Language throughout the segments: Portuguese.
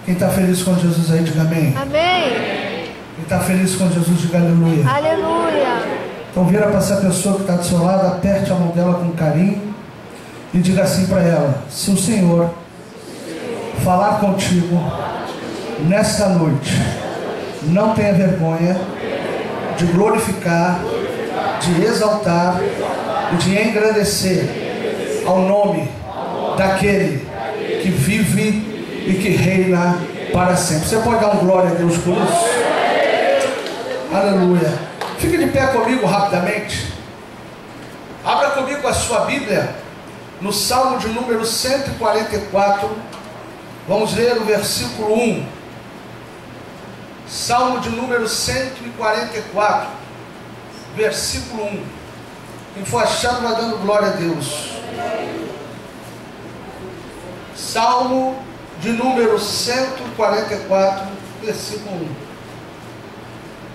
Quem está feliz com Jesus aí, diga amém. Amém. Quem está feliz com Jesus, diga aleluia. Aleluia. Então vira para essa pessoa que está do seu lado, aperte a mão dela com carinho e diga assim para ela: se o Senhor falar contigo nesta noite, não tenha vergonha de glorificar, de exaltar e de engrandecer ao nome daquele que vive e que reina para sempre. Você pode dar um glória a Deus por isso? Aleluia. Fique de pé comigo rapidamente. Abra comigo a sua Bíblia no Salmo de número 144. Vamos ler o versículo 1. Salmo de número 144, versículo 1. Quem for achando vai dando glória a Deus. Salmo de número 144, versículo 1.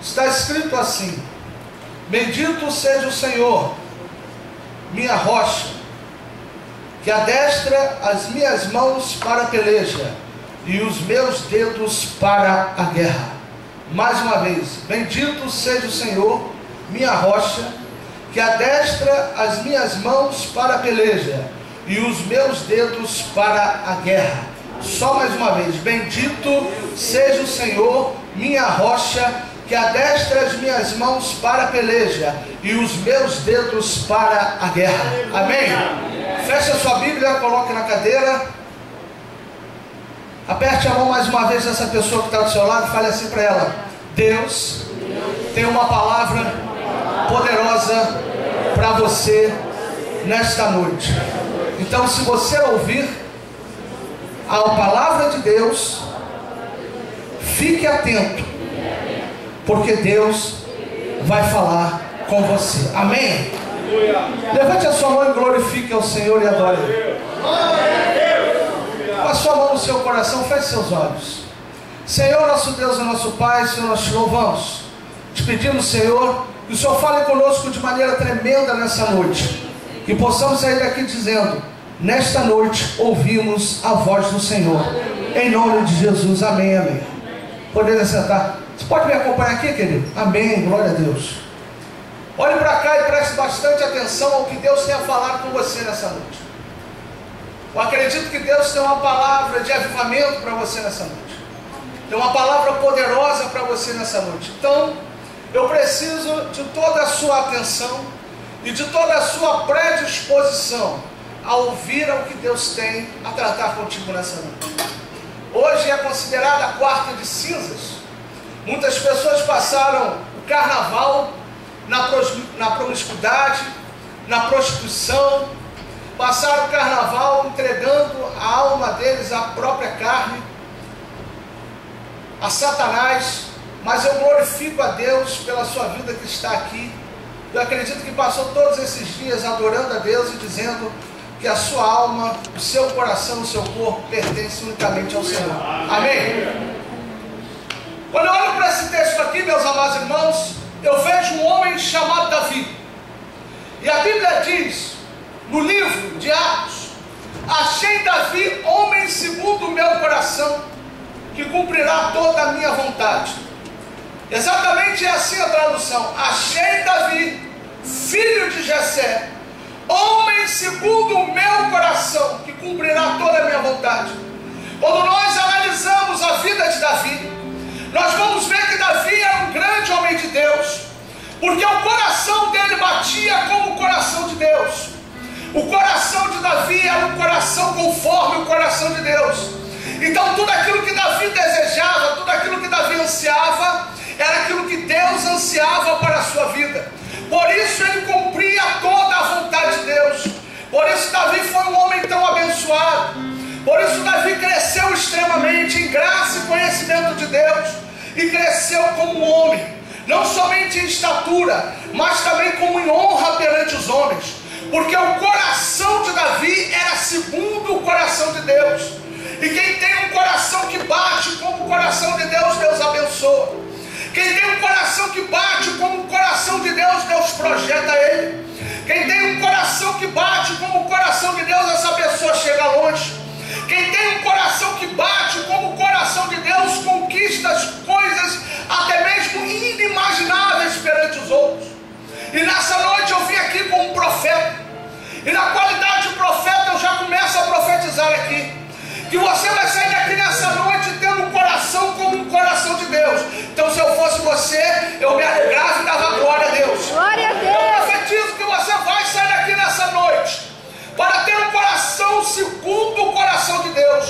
Está escrito assim: bendito seja o Senhor, minha rocha, que adestra as minhas mãos para a peleja e os meus dedos para a guerra. Mais uma vez, bendito seja o Senhor, minha rocha, que adestra as minhas mãos para a peleja e os meus dedos para a guerra. Só mais uma vez, bendito seja o Senhor, minha rocha, que adestra as minhas mãos para a peleja e os meus dedos para a guerra. Amém? Feche a sua Bíblia, coloque na cadeira. Aperte a mão mais uma vez dessa pessoa que está do seu lado e fale assim para ela: Deus tem uma palavra poderosa para você nesta noite. Então, se você ouvir a palavra de Deus, fique atento, porque Deus vai falar com você. Amém? Levante a sua mão e glorifique ao Senhor e adore Ele. Com a sua mão no seu coração, feche seus olhos. Senhor, nosso Deus e nosso Pai, Senhor, nós te louvamos. Te pedimos, Senhor, que o Senhor fale conosco de maneira tremenda nessa noite. Que possamos sair daqui dizendo: nesta noite ouvimos a voz do Senhor. Em nome de Jesus, amém, amém. Poder sentar. Você pode me acompanhar aqui, querido? Amém, glória a Deus. Olhe para cá e preste bastante atenção ao que Deus tem a falar com você nessa noite. Eu acredito que Deus tem uma palavra de avivamento para você nessa noite. Tem uma palavra poderosa para você nessa noite. Então, eu preciso de toda a sua atenção e de toda a sua predisposição a ouvir o que Deus tem a tratar contigo nessa noite. Hoje é considerada a quarta de cinzas. Muitas pessoas passaram o carnaval na promiscuidade, na prostituição, passaram o carnaval entregando a alma deles, a própria carne, a Satanás. Mas eu glorifico a Deus pela sua vida que está aqui. Eu acredito que passou todos esses dias adorando a Deus e dizendo que a sua alma, o seu coração, o seu corpo pertence unicamente ao Senhor. Amém? Quando eu olho para esse texto aqui, meus amados irmãos, eu vejo um homem chamado Davi. E a Bíblia diz, no livro de Atos: achei Davi, homem segundo o meu coração, que cumprirá toda a minha vontade. Exatamente assim a tradução: achei Davi, filho de Jessé, homem segundo o meu coração, que cumprirá toda a minha vontade. Quando nós analisamos a vida de Davi, nós vamos ver que Davi era um grande homem de Deus, porque o coração dele batia como o coração de Deus. O coração de Davi era um coração conforme o coração de Deus. Então tudo aquilo que Davi desejava, tudo aquilo que Davi ansiava, era aquilo que Deus ansiava para a sua vida. Por isso ele cumpria toda a vontade de Deus. Por isso Davi foi um homem tão abençoado. Por isso Davi cresceu extremamente em graça e conhecimento de Deus. E cresceu como homem, não somente em estatura, mas também como em honra perante os homens. Porque o coração de Davi era segundo o coração de Deus. E quem tem um coração que bate como o coração de Deus, Deus abençoa. Quem tem um coração que bate como o coração de Deus, Deus projeta ele. Quem tem um coração que bate como o coração de Deus, essa pessoa chega longe. Quem tem um coração que bate como o coração de Deus conquista as coisas até mesmo inimagináveis perante os outros. E nessa noite eu vim aqui como um profeta, e na qualidade de profeta eu já começo a profetizar aqui, que você vai sair daqui nessa noite tendo um coração como um coração de Deus. Então, se eu fosse você, eu me alegrava e dava glória a Deus. Glória a Deus. Eu profetizo que você vai sair daqui nessa noite para ter um coração segundo o coração de Deus,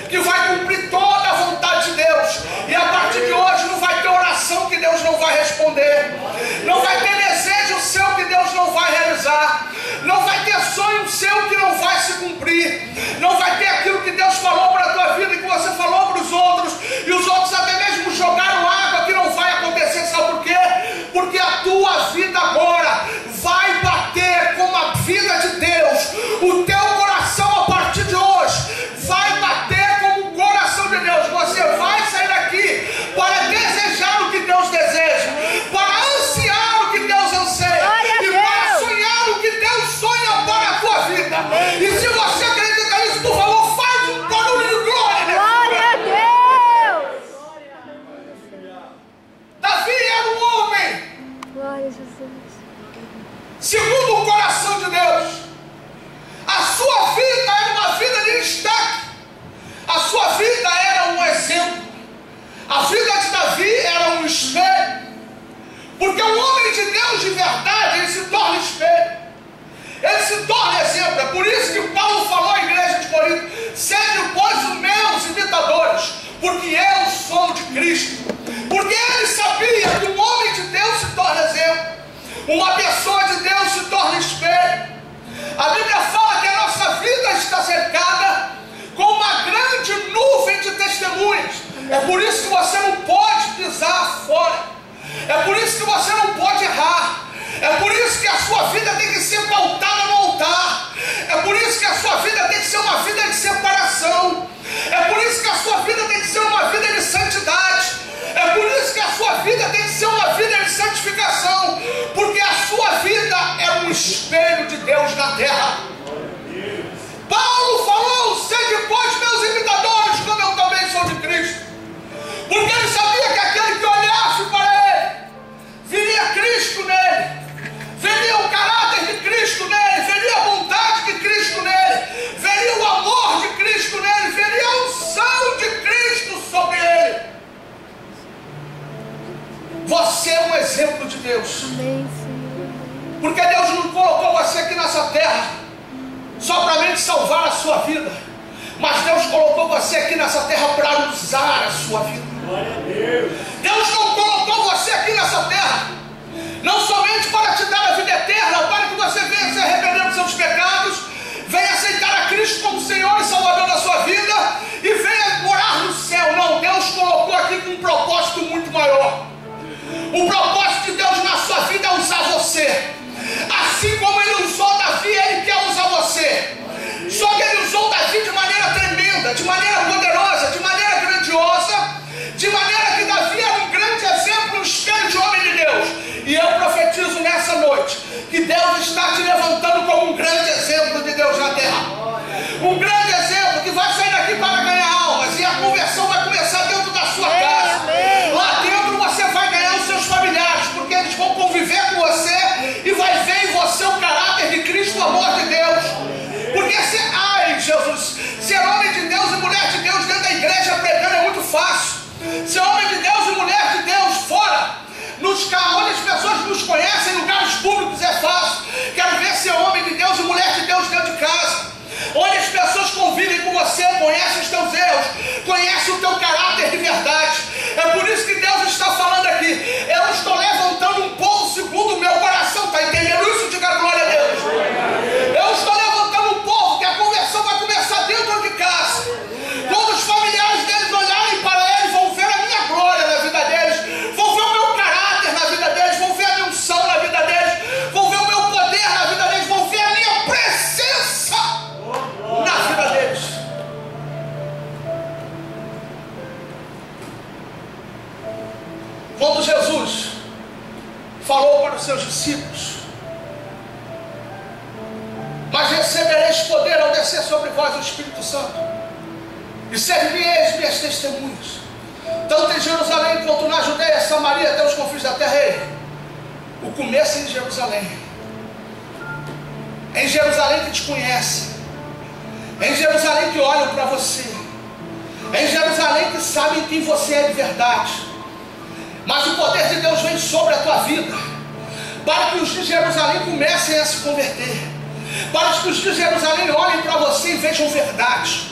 que vai cumprir toda a vontade de Deus. E a partir de hoje não vai ter oração que Deus não vai responder, não vai ter desejo seu que Deus não vai realizar, não vai ter sonho seu que não vai se cumprir, não vai ter aquilo que Deus falou para a tua vida e que você falou para os outros, e os outros até mesmo jogaram água, que não vai acontecer. Sabe por quê? Porque a tua vida agora vai bater como a vida de Deus. O teu coração a partir de hoje vai bater como o coração de Deus. Você vai sair daqui para desejar o que Deus deseja, para ansiar o que Deus anseia, e para sonhar o que Deus sonha para a tua vida. E se você acredita nisso, por favor, faz um barulho de glória. Glória a Deus. Davi era um homem Glória a Jesus. segundo o coração de Deus. A sua vida era uma vida de destaque, a sua vida era um exemplo, a vida de Davi era um espelho, porque um homem de Deus de verdade, ele se torna espelho, ele se torna exemplo. É por isso que Paulo falou à igreja de Corinto: sede, pois, os meus imitadores, porque eu sou de Cristo. Porque ele sabia que um homem de Deus se torna exemplo, uma pessoa de Deus se torna espelho. A Bíblia fala que a nossa vida está cercada com uma grande nuvem de testemunhas. É por isso que você não pode pisar fora, é por isso que você não pode errar, é por isso que a sua vida tem que ser pautada no altar, é por isso que a sua vida tem que ser uma vida de separação, é por isso que a sua vida tem que ser uma vida de santidade, é por isso que a sua vida tem que ser uma vida de santificação, porque a sua vida é um espelho de Deus na terra. Paulo falou: sede, pois, meus imitadores, como eu também sou de Cristo. Porque ele sabia que aquele que olhasse para ele, viria Cristo nele, veria o caráter de Cristo nele, veria a bondade de Cristo nele, veria o amor de Cristo nele, veria a unção de Cristo sobre ele. Você é um exemplo de Deus. Amém, Senhor. Porque Deus não colocou você aqui nessa terra só para salvar a sua vida, mas Deus colocou você aqui nessa terra para usar a sua vida. Deus não colocou você aqui nessa terra não somente para te dar a vida eterna, para que você venha se arrepender dos seus pecados, venha aceitar a Cristo como Senhor e Salvador da sua vida e venha morar no céu. Não, Deus colocou aqui com um propósito muito maior. O propósito de Deus na sua vida é usar você. Assim como ele usou Davi, ele quer usar você. Só que ele usou Davi de maneira tremenda, de maneira poderosa, de maneira grandiosa, de maneira que Davi era um grande exemplo, um espelho de homem de Deus. E eu profetizo nessa noite que Deus está te levantando como um grande exemplo de Deus na terra. Um grande exemplo que vai sair daqui para ganhar almas, e a conversão vai começar dentro da sua casa. Lá dentro você vai ganhar os seus familiares, porque eles vão conviver com você e vai ver em você o caráter de Cristo, o amor de Deus. Porque ai Jesus, ser homem de Deus e mulher de Deus dentro da igreja pregando é muito fácil. Ser homem de Deus e mulher de Deus fora, onde as pessoas nos conhecem, em lugares públicos, é fácil. Quero ver ser homem de Deus e mulher de Deus dentro de casa, onde as pessoas convivem com você, conhecem os teus erros, conhecem o teu caráter de verdade. É por isso que Deus está falando aqui: eu estou levantando um povo segundo o meu coração. Está entendendo isso? Diga glória a Deus. Eu estou levantando um povo que a conversão vai começar dentro de casa. Quando os familiares deles olharem para eles, vão ver a minha glória na vida deles, vão ver o meu caráter na vida deles, vão ver a minha unção na vida deles, vão ver o meu poder na vida deles, vão ver a minha presença na vida deles. Quando Jesus falou para os seus discípulos: mas recebereis poder ao descer sobre vós o Espírito Santo. e servi-eis minhas testemunhas, tanto em Jerusalém quanto na Judeia, Samaria, até os confins da terra. Ei, o começo é em Jerusalém. É em Jerusalém que te conhece, é em Jerusalém que olham para você, é em Jerusalém que sabem quem você é de verdade. Mas o poder de Deus vem sobre a tua vida, para que os de Jerusalém comecem a se converter, para que os de Jerusalém olhem para você e vejam verdade.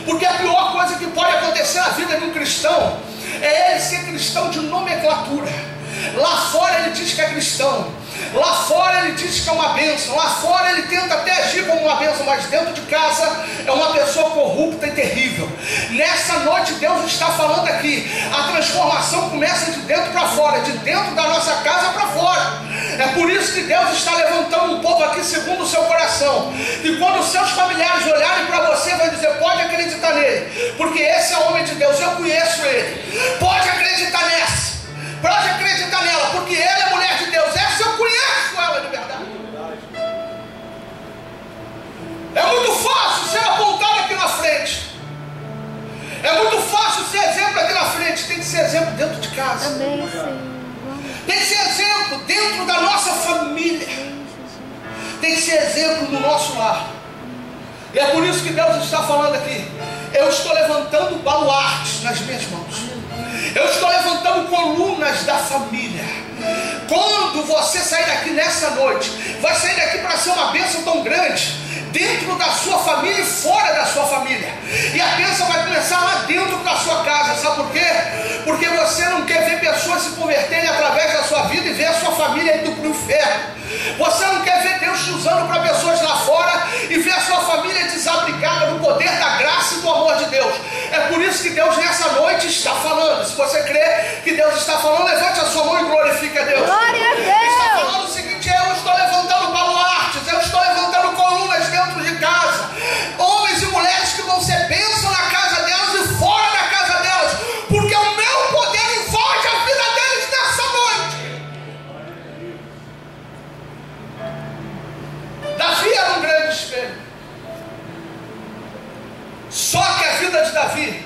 Porque a pior coisa que pode acontecer na vida de um cristão é ele ser cristão de nomenclatura. Lá fora ele diz que é cristão, lá fora ele diz que é uma bênção, lá fora ele tenta até agir como uma bênção, mas dentro de casa é uma pessoa corrupta e terrível. Nessa noite Deus está falando aqui, a transformação começa de dentro para fora, de dentro da nossa casa para fora. É por isso que Deus está levantando um povo aqui segundo o seu coração, e quando os seus familiares olharem para você, vai dizer: pode acreditar nele, porque esse é o homem de Deus, eu conheço ele. Pode acreditar nessa, pode acreditar nela, porque ela é mulher de Deus. Essa eu conheço ela de verdade. É muito fácil ser apontado aqui na frente, é muito fácil ser exemplo aqui na frente. Tem que ser exemplo dentro de casa. Amém, Senhor. Tem que ser exemplo dentro da nossa família, tem que ser exemplo no nosso lar. E é por isso que Deus está falando aqui: eu estou levantando baluartes nas minhas mãos, eu estou levantando colunas da família. Quando você sair daqui nessa noite, vai sair daqui para ser uma bênção tão grande, dentro da sua família e fora da sua família. E a bênção vai começar lá dentro da sua casa. Sabe por quê? Porque você não quer ver pessoas se converterem através da sua vida e ver a sua família indo para o inferno. Você não quer ver Deus te usando para pessoas lá fora e ver a sua família desabrigada do poder da graça e do amor de Deus. É por isso que Deus nessa noite está falando. Se você crê que Deus está falando, levante a sua mão e glorifique a Deus. Glória a Deus. Ele está falando o seguinte: eu estou levantando baluartes, eu estou levantando colunas dentro de casa, homens e mulheres que vão ser bênção na casa delas e fora da casa delas, porque o meu poder invade a vida deles nessa noite. Davi era um grande espelho, só que a vida de Davi,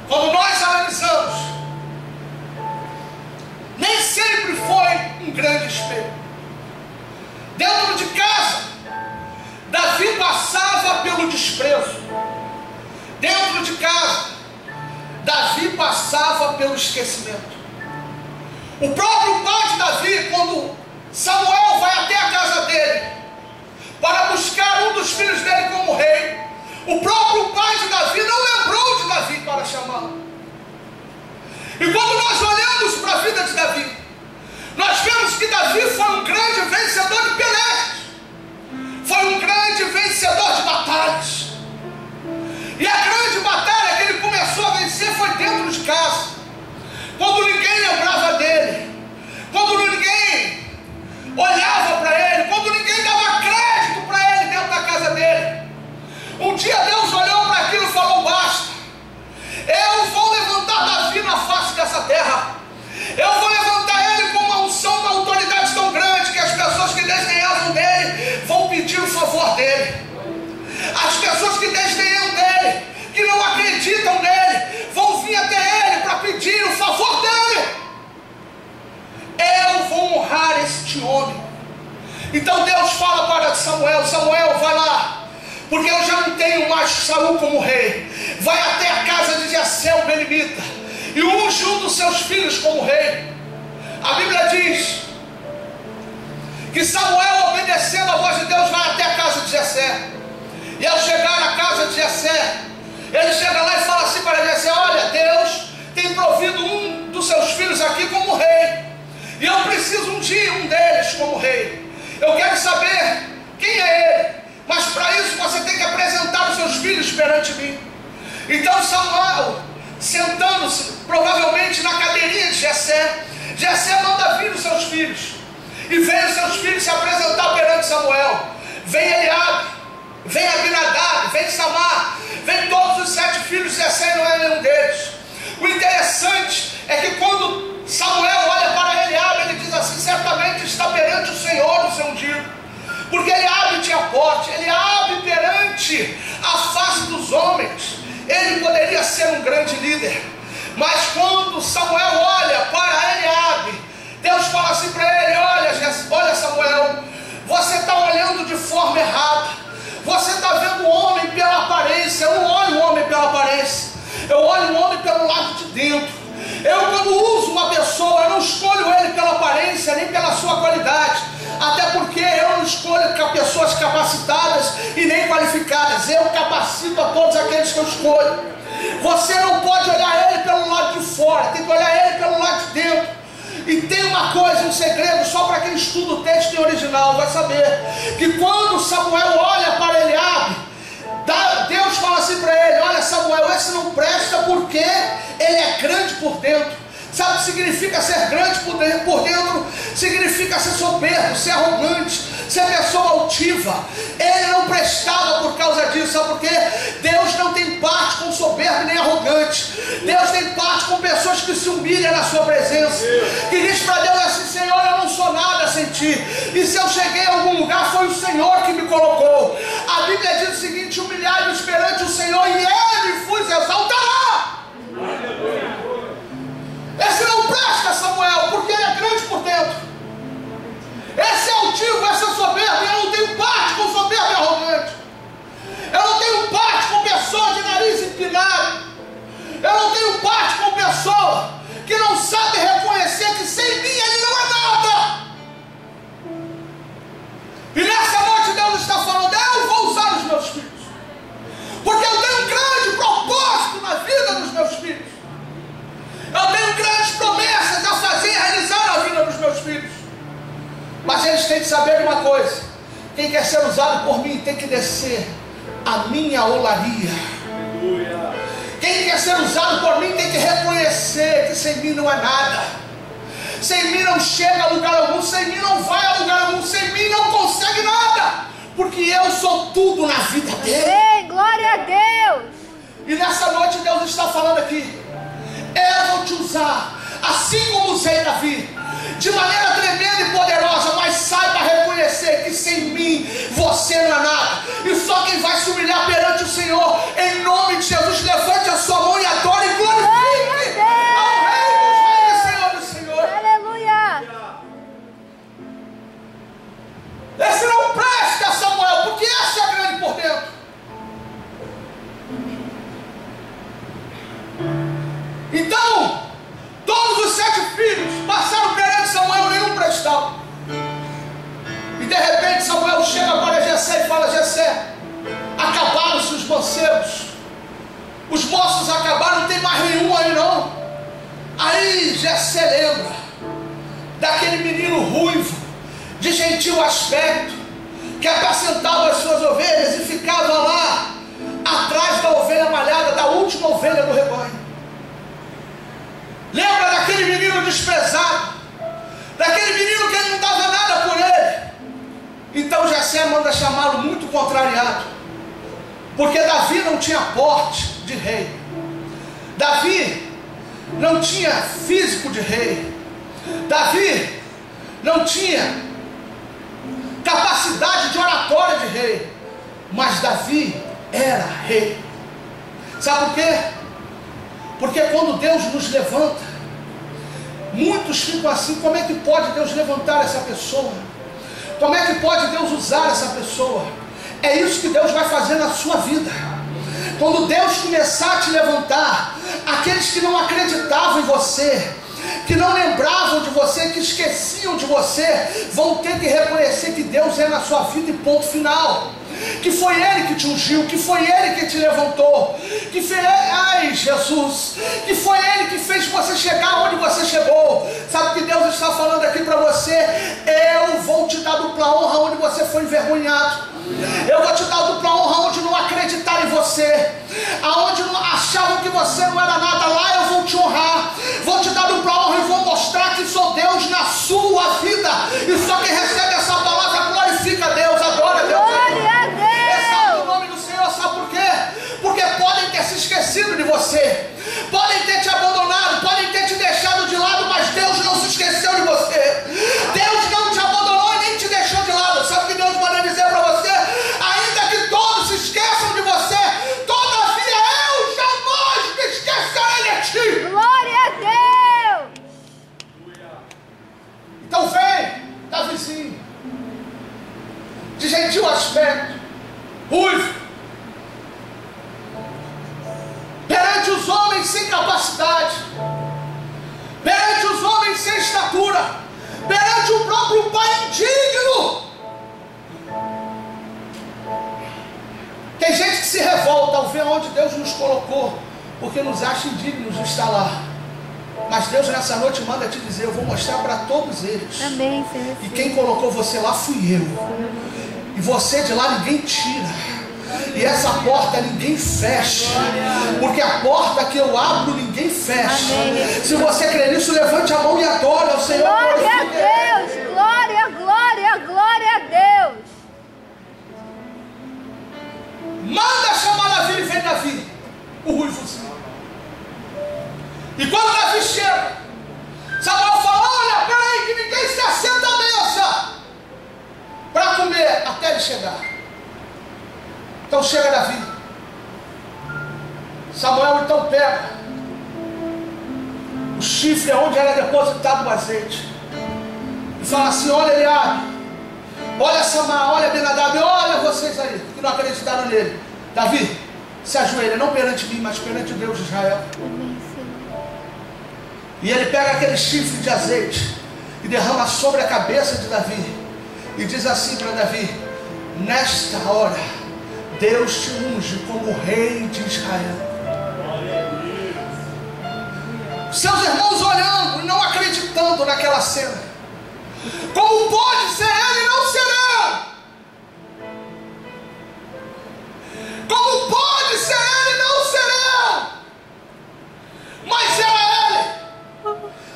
quando nós analisamos, nem sempre foi um grande espelho. Dentro de casa, Davi passava pelo desprezo. Dentro de casa, Davi passava pelo esquecimento. O próprio pai de Davi, quando Samuel vai até a casa dele para buscar um dos filhos dele como rei, o próprio pai de Davi não lembrou de Davi para chamá-lo. E quando nós olhamos para a vida de Davi, nós vemos que Davi foi um grande vencedor de pelejas, foi um grande vencedor de batalhas. E a grande batalha que ele começou a vencer foi dentro de casa, quando ninguém lembrava dele, quando ninguém olhava para ele, quando ninguém dava crédito para ele dentro da casa dele. Um dia Deus olhou para aquilo e falou: basta, eu vou levantar Davi na face dessa terra, eu vou levantar ele com uma unção, uma autoridade tão grande que as pessoas que desdenhavam dele vão pedir o favor dele. As pessoas que desdenham dele, que não acreditam nele, vão vir até ele para pedir o favor dele. Eu vou honrar este homem. Então Deus fala para Samuel: Samuel, vai lá, porque eu já não tenho mais Saul como rei. Vai até a casa de Jessé o Benimita e unge um dos seus filhos como rei. A Bíblia diz que Samuel, obedecendo a voz de Deus, vai até a casa de Jessé. E ao chegar na casa de Jessé, ele chega lá e fala assim para Jessé: olha, Deus tem provido um dos seus filhos aqui como rei, e eu preciso ungir um deles como rei. Eu quero saber quem é ele, mas para isso você tem que apresentar os seus filhos perante mim. Então Samuel, sentando-se provavelmente na cadeirinha de Jessé, Jessé manda vir os seus filhos, e vem os seus filhos se apresentar perante Samuel. Vem Eliabe, vem Abinadab, vem Samar, vem todos os 7 filhos de Jessé, e não é nenhum deles. O interessante é que quando Samuel olha para Eliabe, ele diz assim: certamente está perante o Senhor o seu ungido, porque Eliabe tinha porte. Eliabe perante a face dos homens ele poderia ser um grande líder. Mas quando Samuel olha para Eliabe, Deus fala assim para ele: olha Samuel, você está olhando de forma errada. Você está vendo o homem pela aparência. Eu não olho o homem pela aparência, eu olho o homem pelo lado de dentro. Eu, quando uso uma pessoa, eu não escolho ele pela aparência, nem pela sua qualidade. Até porque eu não escolho pessoas capacitadas e nem qualificadas. Eu capacito a todos aqueles que eu escolho. Você não pode olhar ele pelo lado de fora, tem que olhar ele pelo lado de dentro. E tem uma coisa, um segredo, só para quem estuda o texto em original vai saber, que quando Samuel olha para Eliabe, Deus fala assim para ele: olha Samuel, esse não presta porque ele é grande por dentro. Sabe o que significa ser grande por dentro? Significa ser soberbo, ser arrogante, ser pessoa altiva. Ele não prestava por causa disso. Sabe por quê? Deus não tem parte com soberbo nem arrogante. Deus tem parte com pessoas que se humilham na sua presença, que diz para Deus assim: Senhor, eu não sou nada sem ti, e se eu cheguei a algum lugar foi o Senhor que me colocou. A Bíblia diz o seguinte: humilhai-vos perante o Senhor e Ele vos exaltará. Esse não presta, Samuel, porque ele é grande por dentro. Esse é altivo, esse é soberbo. Eu não tenho parte com soberbo e arrogante. Eu não tenho parte com pessoa de nariz empinado. Eu não tenho parte com pessoa que não sabe reconhecer que sem mim ele não é nada. E nessa noite Deus está falando: eu vou usar os meus filhos, porque eu tenho um grande propósito na vida dos meus filhos. Eu tenho grandes promessas a fazer, a realizar na vida dos meus filhos. Mas eles têm que saber de uma coisa: quem quer ser usado por mim tem que descer a minha olaria. Quem quer ser usado por mim tem que reconhecer que sem mim não é nada. Sem mim não chega a lugar algum, sem mim não vai a lugar algum, sem mim não consegue nada, porque eu sou tudo na vida dele. Ei, glória a Deus! E nessa noite Deus está falando aqui: eu vou te usar, assim como usei Davi, de maneira tremenda e poderosa, mas saiba reconhecer que sem mim você não é nada. E só quem vai se humilhar perante o Senhor, em nome de Jesus, levante a sua mão e adore e glorifique ao Rei dos Reis e Senhor dos Senhores. Aleluia! Esse não presta, Samuel, porque esse é grande por dentro. Então, todos os 7 filhos passaram perante Samuel, nenhum prestava. E de repente Samuel chega para Jessé e fala: Jessé, acabaram-se os mancebos, os moços acabaram, não tem mais nenhum aí não. Aí Jessé lembra daquele menino ruivo, de gentil aspecto, que apacentava as suas ovelhas e ficava lá atrás da ovelha malhada, da última ovelha do rebanho. Lembra daquele menino desprezado, daquele menino que ele não dava nada por ele. Então Jessé manda chamá-lo muito contrariado, porque Davi não tinha porte de rei, Davi não tinha físico de rei, Davi não tinha capacidade de oratória de rei, mas Davi era rei. Sabe por quê? Porque quando Deus nos levanta, muitos ficam assim: como é que pode Deus levantar essa pessoa? Como é que pode Deus usar essa pessoa? É isso que Deus vai fazer na sua vida. Quando Deus começar a te levantar, aqueles que não acreditavam em você, que não lembravam de você, que esqueciam de você, vão ter que reconhecer que Deus é na sua vida e ponto final. Que foi Ele que te ungiu, que foi Ele que te levantou, que foi, ai Jesus, que foi Ele que fez você chegar onde você chegou. Sabe o que Deus está falando aqui para você? Eu vou te dar dupla honra onde você foi envergonhado. Eu vou te dar dupla honra onde não acreditaram em você, aonde não achavam que você não era nada. Lá eu vou te honrar, vou te dar dupla honra e vou mostrar que sou Deus na sua vida. E só quem recebe essa palavra glorifica a Deus, adora a Deus. Glória a Deus! Exalta o nome do Senhor. Sabe por quê? Porque podem ter se esquecido de você, podem ter te abandonado, podem ter te deixado de lado, mas Deus não se esqueceu de você. Deus não te abandonou e nem te deixou de lado. Sabe o que Deus manda dizer para você? Ainda que todos se esqueçam de você, todavia eu de um próprio pai indigno. Tem gente que se revolta ao ver onde Deus nos colocou, porque nos acha indignos de estar lá. Mas Deus nessa noite manda te dizer: eu vou mostrar para todos eles. Amém, Senhor. E quem colocou você lá fui eu. E você de lá ninguém tira. E essa porta ninguém fecha. Porque a porta que eu abro ninguém fecha. Amém. Se você crê nisso, levante a mão e adore ao Senhor. Glória a Deus, glória, glória, glória a Deus. Manda chamar Davi e vem Davi, o ruivozinho. E quando Davi chega, Samuel fala: olha, peraí, que ninguém se assenta à mesa para comer até ele chegar. Então chega Davi. Samuel então pega o chifre onde era depositado o azeite e fala assim: olha Eliabe, olha Samar, olha Abinadab, olha vocês aí que não acreditaram nele. Davi, se ajoelha, não perante mim, mas perante o Deus de Israel. Amém, Senhor. E ele pega aquele chifre de azeite e derrama sobre a cabeça de Davi e diz assim para Davi: nesta hora Deus te unge como rei de Israel. Seus irmãos olhando e não acreditando naquela cena. Como pode ser ele e não ser eu? Como pode ser ele e não ser eu? Mas era ele.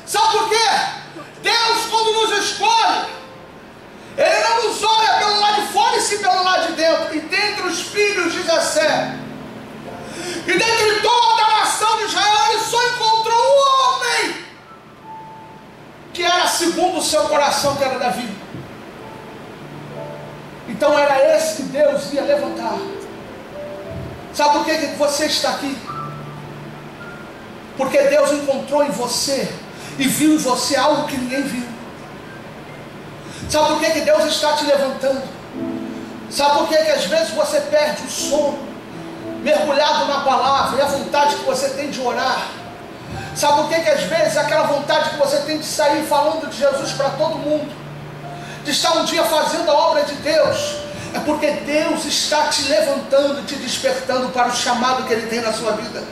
Sabe por quê? Deus, quando nos escolhe, ele não nos olha pelo lado de fora e sim pelo lado de dentro. E dentre os filhos de Jessé, e dentre toda a nação de Israel, ele só encontrou um homem que era segundo o seu coração, que era Davi. Então era esse que Deus ia levantar. Sabe por que você está aqui? Porque Deus encontrou em você e viu em você algo que ninguém viu. Sabe por que Deus está te levantando? Sabe por que às vezes você perde o sono, mergulhado na palavra e a vontade que você tem de orar? Sabe por que às vezes aquela vontade que você tem de sair falando de Jesus para todo mundo, de estar um dia fazendo a obra de Deus? É porque Deus está te levantando, te despertando para o chamado que Ele tem na sua vida.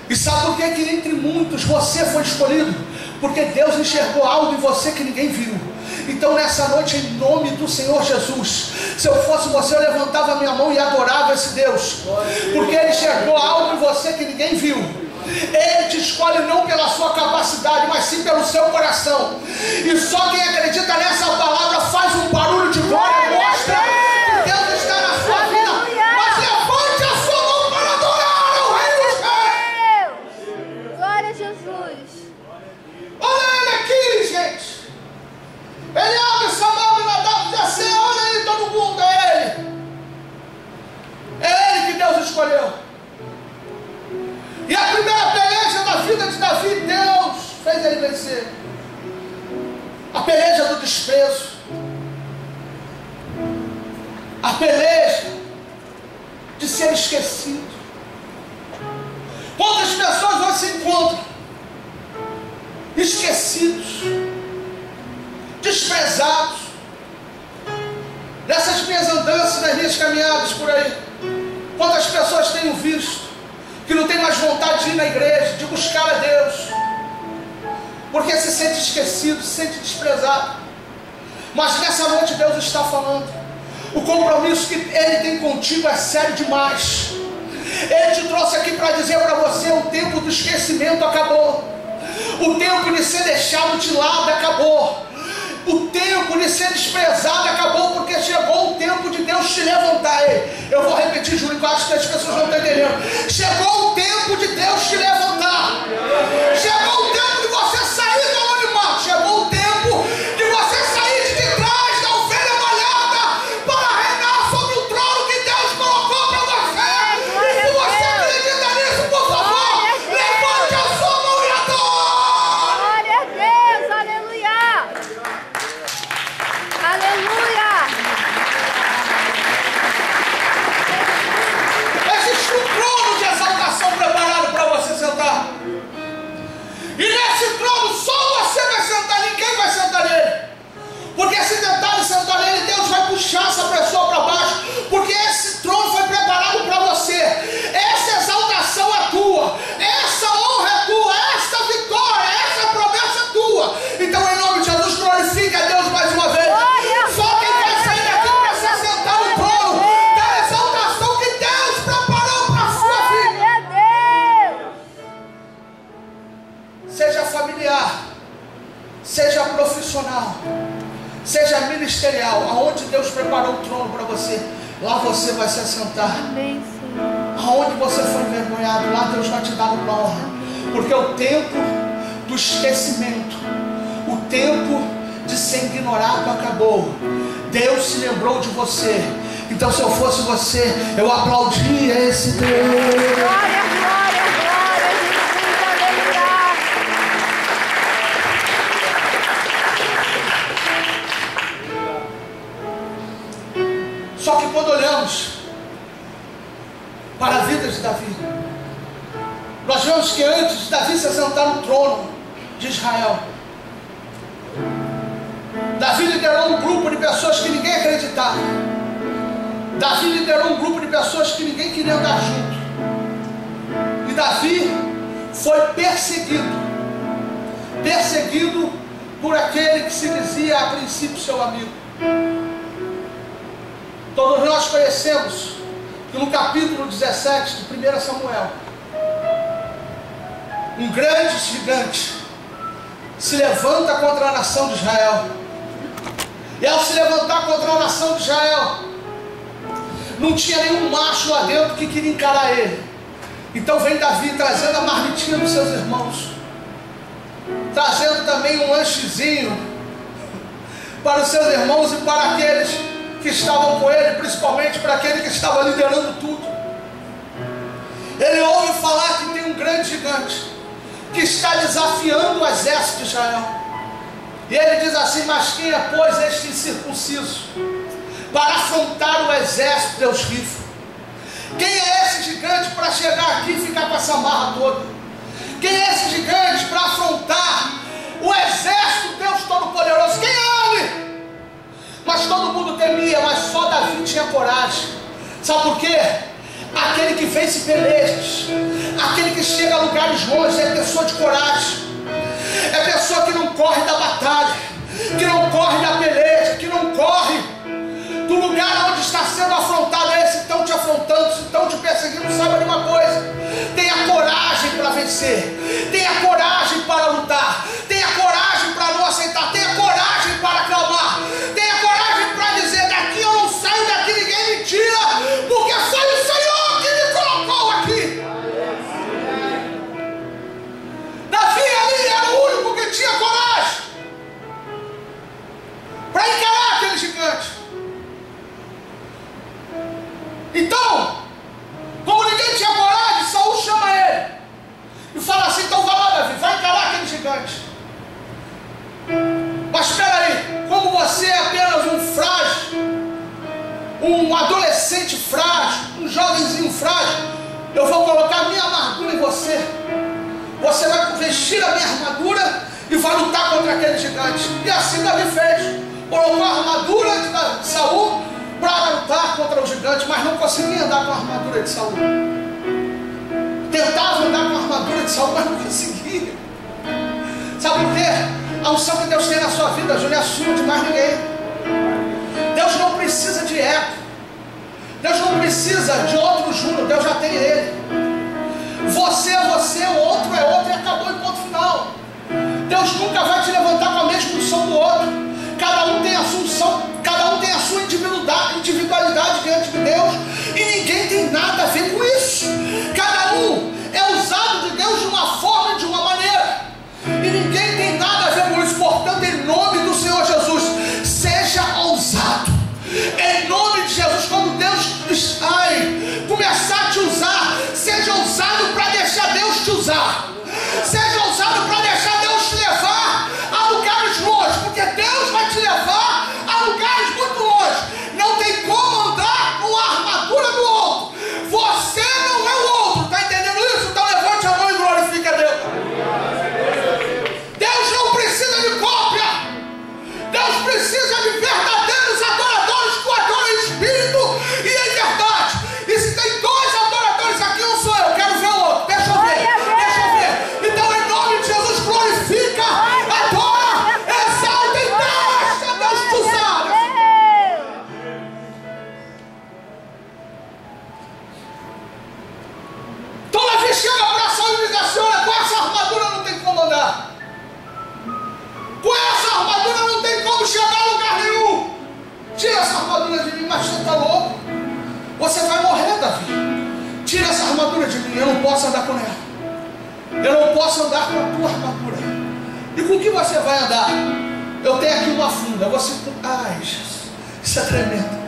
E sabe por que entre muitos você foi escolhido? Porque Deus enxergou algo em você que ninguém viu. Então nessa noite, em nome do Senhor Jesus, se eu fosse você, eu levantava a minha mão e adorava esse Deus, porque Ele enxergou algo em você que ninguém viu. Ele te escolhe não pela sua capacidade, mas sim pelo seu coração. E só quem acredita nessa palavra faz um barulho de glória, mostra que Deus está na sua vida. Mas levante a sua mão para adorar ao Rei dos Reis. Glória a Jesus. Olha ele aqui, gente. Ele abre essa mão e vai dar para você. Olha aí todo mundo, é ele. É ele que Deus escolheu. E a primeira peleja da vida de Davi, Deus fez ele vencer. A peleja do desprezo. A peleja de ser esquecido. Quantas pessoas hoje se encontram esquecidos, desprezados, nessas minhas andanças, nas minhas caminhadas por aí? Quantas pessoas tenho visto que não tem mais vontade de ir na igreja, de buscar a Deus, porque se sente esquecido, se sente desprezado? Mas nessa noite Deus está falando: o compromisso que Ele tem contigo é sério demais. Ele te trouxe aqui para dizer para você: o tempo do esquecimento acabou, o tempo de ser deixado de lado acabou, o tempo de ser desprezado acabou, porque chegou o tempo de Deus te levantar. Eu vou repetir, Júlio, que eu acho que as pessoas não estão entendendo. Chegou o tempo de Deus te levantar. Chegou o tempo de você sair do anonimato. Chegou o tempo de você sair de trás da ovelha malhada para reinar sobre o trono que Deus colocou para você. Se você acredita nisso, por favor, levante a sua mão e adore. Glória a Deus, aleluia. Aleluia. pessoa para baixo, porque esse trono foi preparado para você. Essa exaltação é tua, essa honra é tua, essa vitória, essa promessa é tua. Então, em nome de Jesus, glorifique a Deus mais uma vez. Só quem vai sair daqui para se sentar no trono da exaltação que Deus preparou para a sua vida. Seja familiar, seja profissional, seja ministerial, aonde Deus preparou o trono para você, lá você vai se assentar. Aonde você foi envergonhado, lá Deus vai te dar uma honra. Porque o tempo do esquecimento, o tempo de ser ignorado acabou. Deus se lembrou de você. Então, se eu fosse você, eu aplaudia esse Deus. Glória, glória, glória, Jesus, aleluia. Só que quando olhamos para a vida de Davi, nós vemos que antes de Davi se assentar no trono de Israel, Davi liderou um grupo de pessoas que ninguém acreditava. Davi liderou um grupo de pessoas que ninguém queria andar junto. E Davi foi perseguido por aquele que se dizia a princípio seu amigo. Todos nós conhecemos que no capítulo 17 de 1 Samuel, um grande gigante se levanta contra a nação de Israel. E ao se levantar contra a nação de Israel, não tinha nenhum macho lá dentro que queria encarar ele. Então vem Davi trazendo a marmitinha dos seus irmãos, trazendo também um lanchezinho para os seus irmãos e para aqueles que estavam com ele, principalmente para aquele que estava liderando tudo. Ele ouve falar que tem um grande gigante que está desafiando o exército de Israel. E ele diz assim: mas quem é, pois, este incircunciso para afrontar o exército de Deus vivo? Quem é esse gigante para chegar aqui e ficar com essa marra toda? Quem é esse gigante para afrontar o exército de Deus Todo-Poderoso? Quem é ele? Mas todo mundo temia, mas só Davi tinha coragem. Sabe por quê? Aquele que vence pelejas, aquele que chega a lugares longe, é pessoa de coragem. É pessoa que não corre da batalha, que não corre da peleja, que não corre do lugar onde está sendo afrontado. Se estão te afrontando, se estão te perseguindo, saiba de uma coisa: tenha coragem para vencer, tenha coragem para lutar, tenha coragem para não aceitar, tenha coragem para clamar, tenha coragem para dizer: daqui eu não saio, daqui ninguém me tira, porque foi o Senhor que me colocou aqui. Davi ali era o único que tinha coragem para encarar aquele gigante. Então, como ninguém tinha coragem, Saul chama ele e fala assim: então vai lá, Davi, vai encarar aquele gigante. Mas espera aí, como você é apenas um frágil, um adolescente frágil, um jovenzinho frágil, eu vou colocar minha armadura em você. Você vai vestir a minha armadura e vai lutar contra aquele gigante. E assim Davi fez. Colocou a armadura de Saul para lutar contra o gigante, mas não conseguia andar com a armadura de Saul. Tentava andar com a armadura de Saul, mas não conseguia. Sabe por quê? A unção que Deus tem na sua vida, Júnior, é sua, de mais ninguém. Deus não precisa de eco. Deus não precisa de outro Júnior, Deus já tem ele. Você é você, o outro é outro, e acabou em ponto final. Deus nunca vai te levantar com a mesma unção do outro. Cada um tem a sua unção, cada um tem a sua individualidade diante de Deus, e ninguém tem nada a ver com isso. Cada um é usado de Deus de uma forma e de uma maneira, e ninguém tem nada a ver com isso. Portanto, em nome do Senhor Jesus, seja ousado. Em nome de Jesus, quando Deus começar a te usar, seja ousado para deixar Deus te usar. Seja ousado para deixar Deus te levar a lugar mas você está louco. Você vai morrer, Davi. Tira essa armadura de mim, eu não posso andar com ela. Eu não posso andar com a tua armadura. E com que você vai andar? Eu tenho aqui uma funda. Você... Ai, Jesus, isso é tremendo.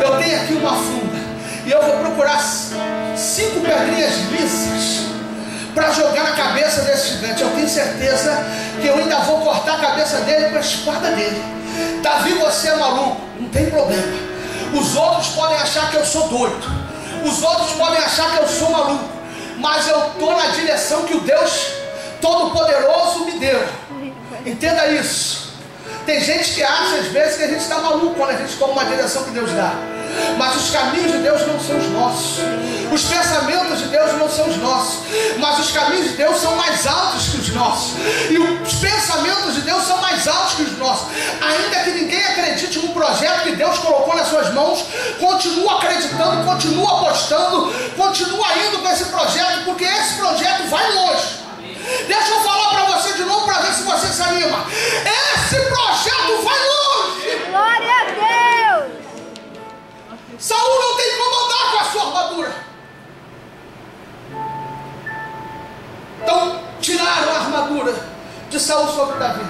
Eu tenho aqui uma funda. E eu vou procurar 5 pedrinhas lisas para jogar na cabeça desse gigante. Eu tenho certeza que eu ainda vou cortar a cabeça dele com a espada dele. Davi, você é maluco. Não tem problema. Os outros podem achar que eu sou doido. Os outros podem achar que eu sou maluco. Mas eu estou na direção que o Deus Todo-Poderoso me deu. Entenda isso. Tem gente que acha às vezes que a gente está maluco quando a gente toma uma direção que Deus dá. Mas os caminhos de Deus não são os nossos. Os pensamentos de Deus não são os nossos. Mas os caminhos de Deus são mais altos que os nossos. E os pensamentos de Deus são mais altos que os nossos. Ainda que ninguém acredite no projeto que Deus colocou nas suas mãos, continua acreditando, continua apostando, continua indo com esse projeto, porque esse projeto vai longe. Deixa eu falar para você de novo para ver se você se anima. Esse projeto vai longe. Glória a Deus. Saul não tem como andar com a sua armadura. Então tiraram a armadura de Saul sobre Davi.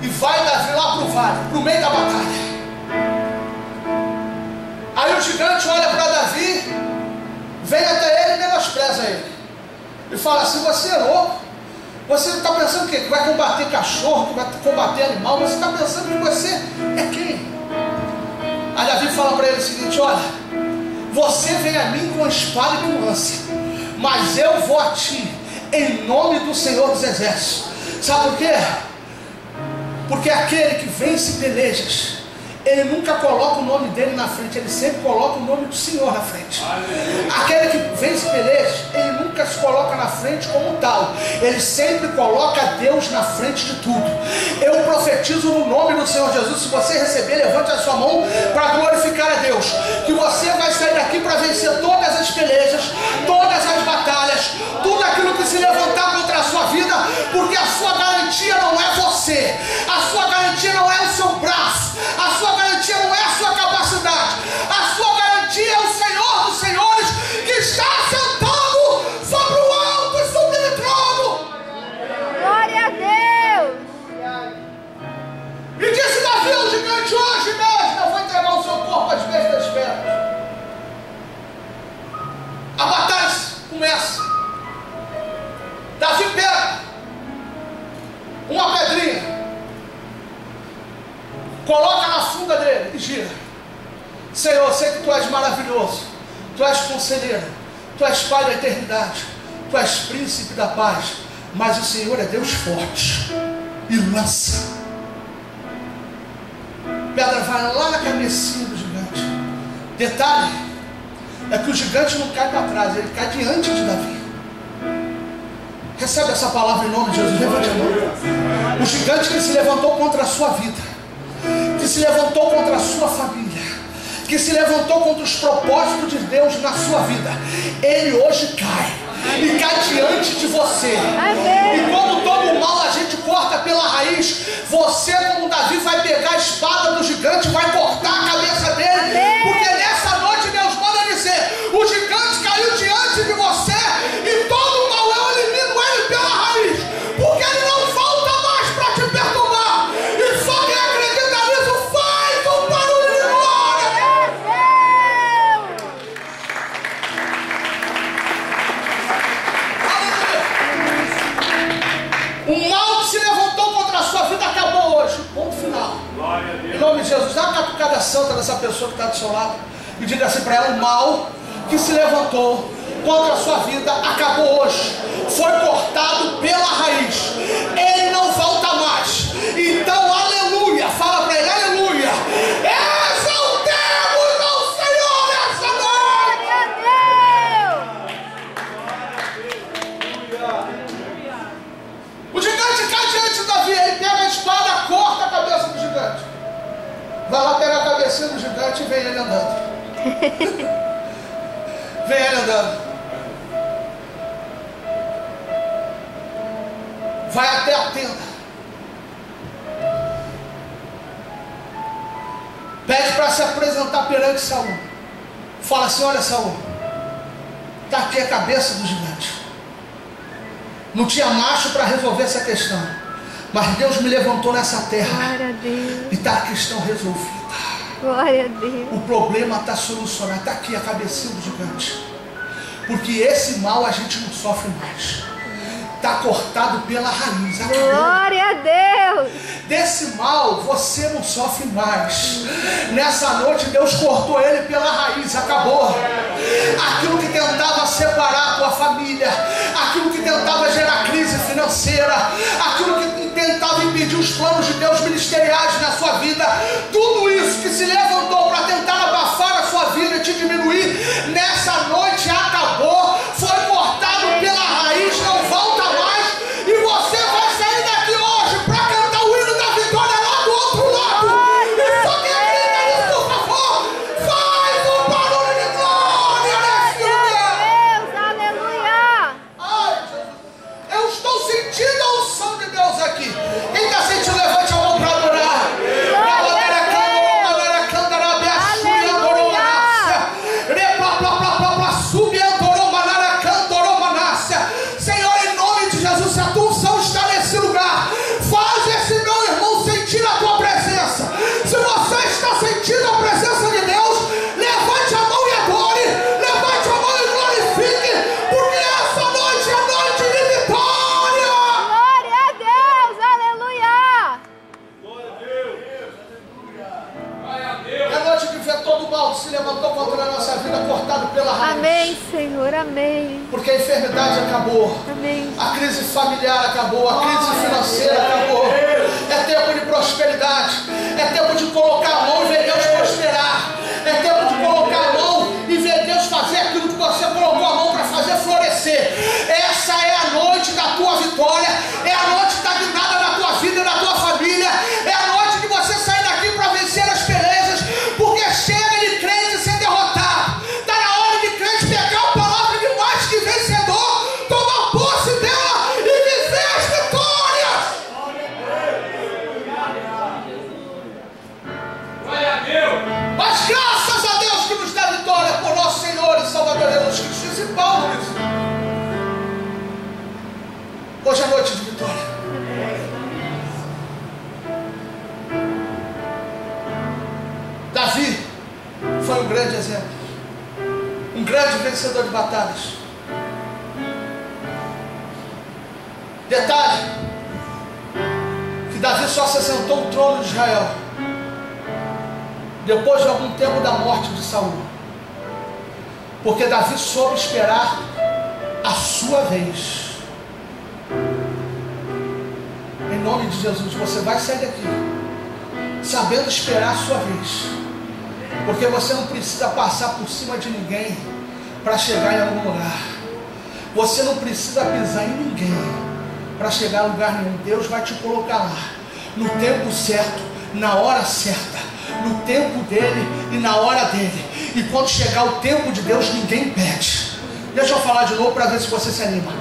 E vai Davi lá para o vale, para o meio da batalha. Aí o gigante olha para Davi, vem até ele e menospreza ele. E fala assim: você é louco? Você está pensando o quê? Que vai combater cachorro, que vai combater animal? Você está pensando que você é quem? Aí Davi fala para ele o seguinte: olha, você vem a mim com espada e com lança, mas eu vou a ti em nome do Senhor dos Exércitos. Sabe por quê? Porque aquele que vence pelejas, ele nunca coloca o nome dele na frente, ele sempre coloca o nome do Senhor na frente. Aquele que vence pelejas, ele nunca se coloca na frente como tal, ele sempre coloca Deus na frente de tudo. Eu profetizo no nome do Senhor Jesus. Se você receber, levante a sua mão para glorificar a Deus, que você vai sair daqui para vencer todas as pelejas, todas as batalhas, tudo aquilo que se levantar contra a sua vida, porque a sua garantia não é você, a sua garantia não é o seu braço, a sua garantia não é a sua capacidade, a sua garantia é o Senhor dos Senhores, que está sentado sobre o alto e sublime trono. Glória a Deus. E disse Davi ao gigante: hoje mesmo eu vou entregar o seu corpo às bestas feras. A batalha começa. Davi pega uma pedrinha, coloca na funda dele e gira. Senhor, eu sei que tu és maravilhoso, tu és conselheiro, tu és Pai da eternidade, tu és príncipe da paz, mas o Senhor é Deus forte. E lança. Pedra vai lá na cabecinha do gigante. Detalhe é que o gigante não cai para trás, ele cai diante de Davi. Recebe essa palavra em nome de Jesus. Levante a mão. O gigante que se levantou contra a sua vida, que se levantou contra a sua família, que se levantou contra os propósitos de Deus na sua vida, ele hoje cai. E cai diante de você. Amém. E como todo mal a gente corta pela raiz, você, como Davi, vai pegar a espada do gigante, vai cortar a cabeça dele. Amém. Porque nessa noite Deus manda dizer: o gigante caiu diante de você, e todo mal eu elimino ele pela raiz, porque ele não volta mais para te perturbar. E só quem acredita nisso faz um barulho de glória. O mal que se levantou contra a sua vida acabou hoje. Ponto final. Em nome de Jesus, dá uma catucada santa dessa pessoa que está do seu lado e diga assim para ela: o mal que se levantou contra a sua vida acabou hoje. Foi cortado pela raiz. Ele não volta mais. Então, aleluia. Fala para ele: aleluia. Exaltemos ao Senhor essa noite. Glória a Deus. O gigante cai diante de Davi. Ele pega a espada, corta a cabeça do gigante. Vai lá pegar a cabecinha do gigante e vem ele andando. Vem ele andando. Vai até a tenda. Pede para se apresentar perante Saul. Fala assim: olha, Saul, está aqui a cabeça do gigante. Não tinha macho para resolver essa questão, mas Deus me levantou nessa terra. Glória a Deus. E está a questão resolvida. Glória a Deus. O problema está solucionado. Está aqui a cabecinha do gigante. Porque esse mal a gente não sofre mais. Está cortado pela raiz. Acabou. Glória a Deus. Desse mal você não sofre mais. Nessa noite Deus cortou ele pela raiz. Acabou. Aquilo que tentava separar a tua família, aquilo que tentava gerar crise financeira, aquilo que tentava impedir os planos de Deus ministeriais na sua vida, tudo isso que se levantou para tentar abafar a sua vida e te diminuir, nessa noite acabou. Foi cortado pela raiz. Não volta mais. E você vai sair daqui hoje para cantar o hino da vitória lá do outro lado. E só quem acredita nisso, por favor, faz um barulho de glória nesse lugar. Deus, aleluia. Ai, Jesus, eu estou sentindo a unção de Deus aqui. Quem está sentindo, levante a mão para adorar. Senhor, em nome de Jesus, se a tua unção está nesse lugar, faz esse meu irmão sentir a tua presença. Se você está sentindo a presença de Deus, levante a mão e adore, levante a mão e glorifique, porque essa noite é noite de vitória. Glória a Deus, aleluia. É noite de ver todo o mal que se levantou contra a nossa vida cortado pela raiz. Amém, Senhor, amém. Porque a enfermidade acabou, Amém. a crise familiar acabou, a crise financeira acabou. É tempo de prosperidade, é tempo de colocar a mão e ver Deus prosperar, é tempo de colocar a mão e ver Deus fazer aquilo que você colocou a mão para fazer florescer. Essa é a noite da tua vitória, é a noite da guinada na tua vida e na tua família, é a noite de você sair daqui para vencer as pelejas, porque chega de crente ser derrotado. Está na hora de crente pegar a palavra de mais que vencedor, tomar posse dela e viver as vitórias. Mas graças a Deus que nos dá vitória por nosso Senhor e Salvador Jesus Cristo. Disse Paulo isso. Hoje é noite de vitória. Davi foi um grande exemplo, um grande vencedor de batalhas. Detalhe, que Davi só se assentou no trono de Israel depois de algum tempo da morte de Saul, porque Davi soube esperar a sua vez. Em nome de Jesus, você vai sair daqui sabendo esperar a sua vez, porque você não precisa passar por cima de ninguém para chegar em algum lugar. Você não precisa pisar em ninguém para chegar a lugar nenhum. Deus vai te colocar lá no tempo certo, na hora certa, no tempo dele e na hora dele. E quando chegar o tempo de Deus, ninguém pede. Deixa eu falar de novo para ver se você se anima.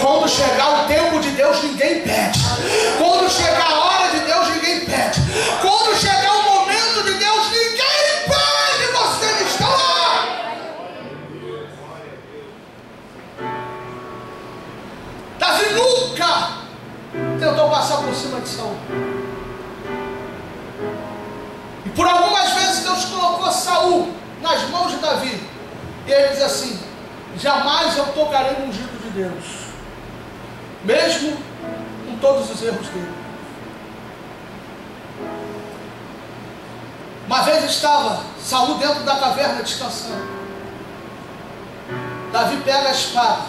Quando chegar o tempo de Deus, ninguém pede. Quando chegar a hora de Deus, ninguém pede. Quando chegar o momento de Deus, ninguém pede. Você está lá. Davi nunca tentou passar por cima de Saul. E por algumas vezes Deus colocou Saul nas mãos de Davi. E ele diz assim: jamais eu tocarei no ungido de Deus, mesmo com todos os erros dele. Uma vez estava Saul dentro da caverna descansando. Davi pega a espada,